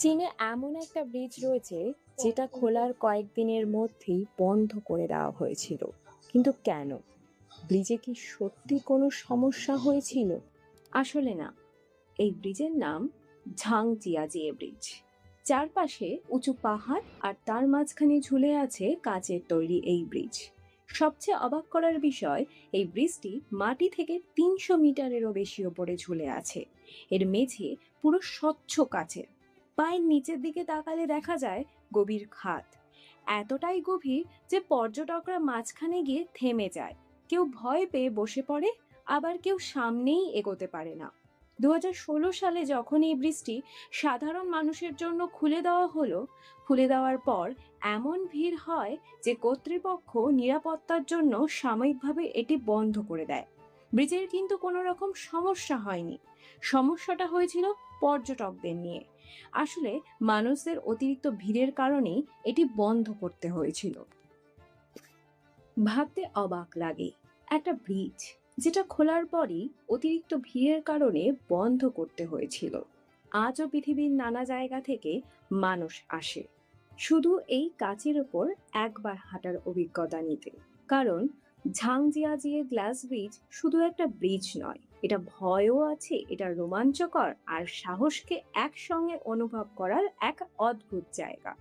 চীনে এমন একটা ব্রিজ রয়েছে যেটা খোলার কয়েকদিনের মধ্যেই বন্ধ করে দেওয়া হয়েছিল। কিন্তু কেন? ব্রিজে কি সত্যি কোনো সমস্যা হয়েছিল? আসলে না। এই ব্রিজের নাম ঝাংজিয়াজিয়ে ব্রিজ। চারপাশে উঁচু পাহাড় আর তার মাঝখানে ঝুলে আছে কাচের তৈরি এই ব্রিজ। সবচেয়ে অবাক করার বিষয়, এই ব্রিজটি মাটি থেকে ৩০০ মিটারেরও বেশি ওপরে ঝুলে আছে। এর মেঝে পুরো স্বচ্ছ কাচের। পায়ের নিচের দিকে তাকালে দেখা যায় গভীর খাদ। এতটাই গভীর যে পর্যটকরা মাঝখানে গিয়ে থেমে যায়। কেউ ভয় পেয়ে বসে পড়ে, আবার কেউ সামনেই এগোতে পারে না। ২০১৬ সালে যখন এই ব্রিজটি সাধারণ মানুষের জন্য খুলে দেওয়ার পর এমন ভিড় হয় যে কর্তৃপক্ষ নিরাপত্তার জন্য সাময়িকভাবে এটি বন্ধ করে দেয়। ব্রিজের কিন্তু কোনো রকম সমস্যা হয়নি। সমস্যাটা হয়েছিল পর্যটকদের নিয়ে। আসলে মানুষদের অতিরিক্ত ভিড়ের কারণেই এটি বন্ধ করতে হয়েছিল। ভাবতে অবাক লাগে, একটা ব্রিজ যেটা খোলার পরই অতিরিক্ত ভিড়ের কারণে বন্ধ করতে হয়েছিল। আজও পৃথিবীর নানা জায়গা থেকে মানুষ আসে শুধু এই কাচের ওপর একবার হাঁটার অভিজ্ঞতা নিতে। কারণ ঝাংজিয়াজিয়ে গ্লাস ব্রিজ শুধু একটা ব্রিজ নয়, এটা ভয়ও আছে, এটা রোমাঞ্চকর আর সাহসকে একসঙ্গে অনুভব করার এক অদ্ভুত জায়গা।